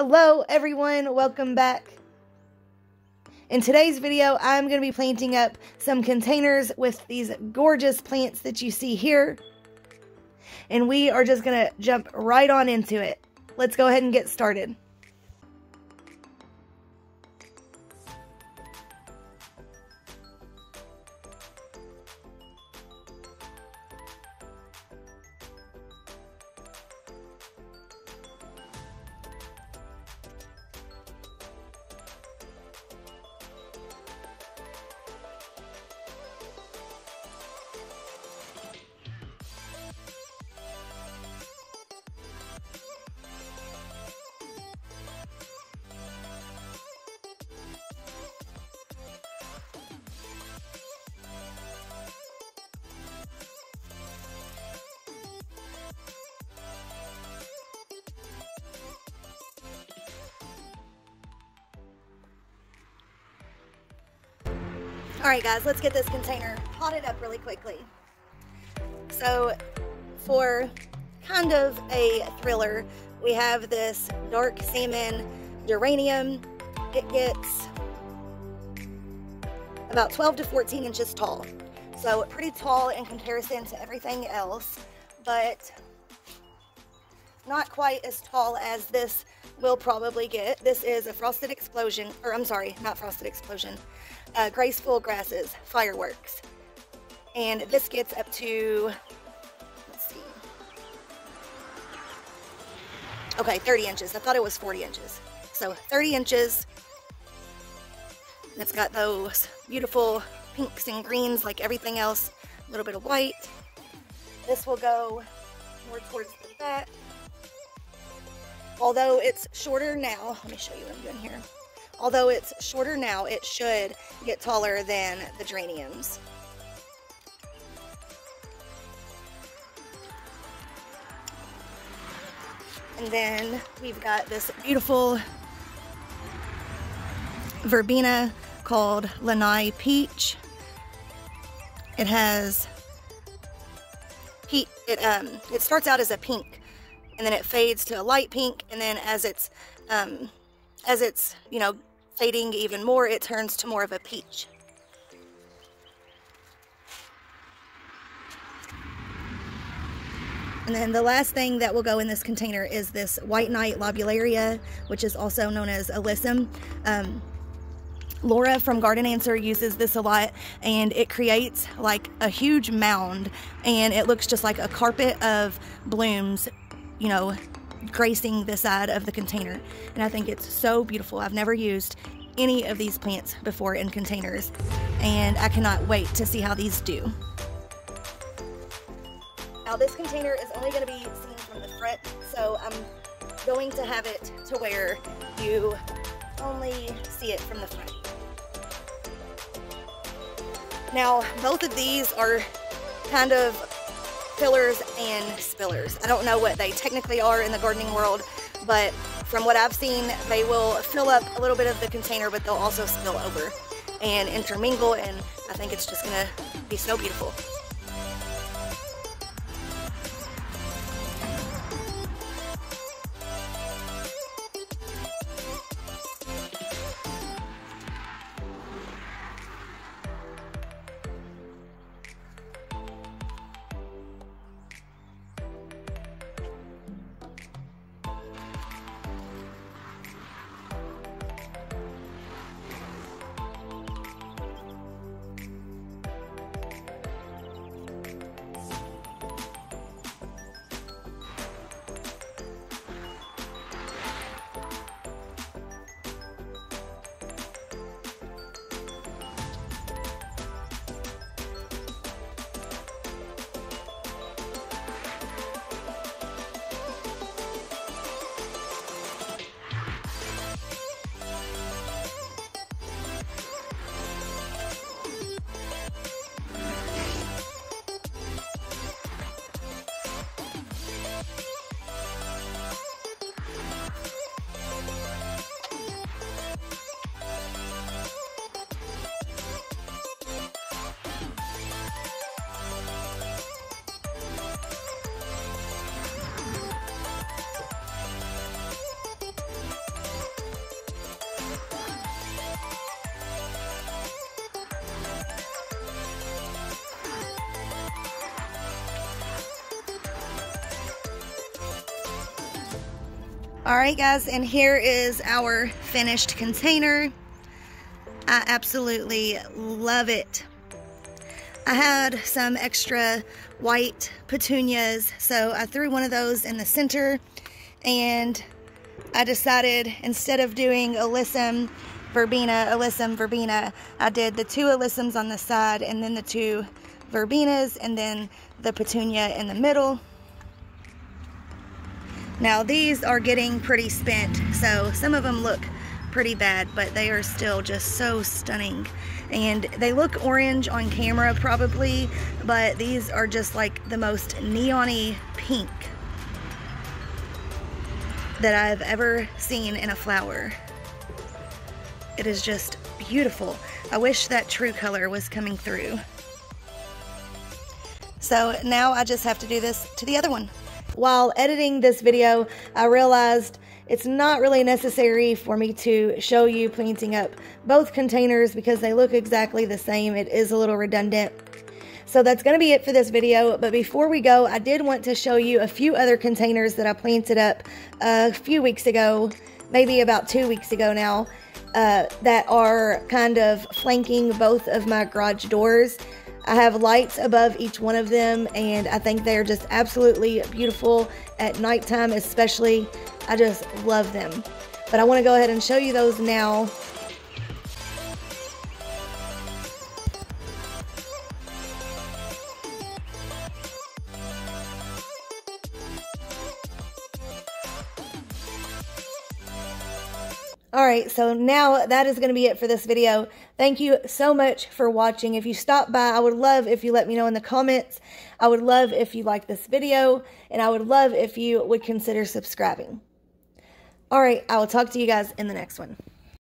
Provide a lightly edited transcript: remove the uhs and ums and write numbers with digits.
Hello everyone, welcome back. In today's video, I'm going to be planting up some containers with these gorgeous plants that you see here. And we are just going to jump right on into it. Let's go ahead and get started. Alright guys, let's get this container potted up really quickly. So for kind of a thriller, we have this dark salmon geranium. It gets about 12 to 14 inches tall. So pretty tall in comparison to everything else, but not quite as tall as this will probably get. This is a Frosted Explosion, or I'm sorry, not Frosted Explosion. Graceful Grasses Fireworks, and this gets up to, let's see, okay, 30 inches. I thought it was 40 inches. So 30 inches. It's got those beautiful pinks and greens like everything else, a little bit of white. This will go more towards the back. Although it's shorter now, let me show you what I'm doing here. Although it's shorter now, it should get taller than the geraniums. And then we've got this beautiful verbena called Lanai Peach. It has it starts out as a pink, and then it fades to a light pink, and then as it's fading even more, it turns to more of a peach. And then the last thing that will go in this container is this White Knight Lobularia, which is also known as alyssum. Laura from Garden Answer uses this a lot, and it creates like a huge mound, and it looks just like a carpet of blooms, you know, gracing the side of the container. And I think it's so beautiful. I've never used any of these plants before in containers, and I cannot wait to see how these do. Now this container is only going to be seen from the front, so I'm going to have it to where you only see it from the front. Now both of these are kind of fillers and spillers. I don't know what they technically are in the gardening world, but from what I've seen, they will fill up a little bit of the container, but they'll also spill over and intermingle, and I think it's just gonna be so beautiful. Alright guys, and here is our finished container. I absolutely love it. I had some extra white petunias, so I threw one of those in the center, and I decided instead of doing alyssum verbena, I did the 2 alyssums on the side and then the 2 verbenas and then the petunia in the middle. Now these are getting pretty spent, so some of them look pretty bad, but they are still just so stunning. And they look orange on camera probably, but these are just like the most neon-y pink that I've ever seen in a flower. It is just beautiful. I wish that true color was coming through. So now I just have to do this to the other one. While editing this video, I realized it's not really necessary for me to show you planting up both containers because they look exactly the same. It is a little redundant. So that's going to be it for this video. But before we go, I did want to show you a few other containers that I planted up a few weeks ago, maybe about 2 weeks ago now, that are kind of flanking both of my garage doors. I have lights above each one of them, and I think they're just absolutely beautiful at nighttime especially. I just love them. But I want to go ahead and show you those now. Alright, so now that is going to be it for this video. Thank you so much for watching. If you stopped by, I would love if you let me know in the comments. I would love if you liked this video, and I would love if you would consider subscribing. Alright, I will talk to you guys in the next one.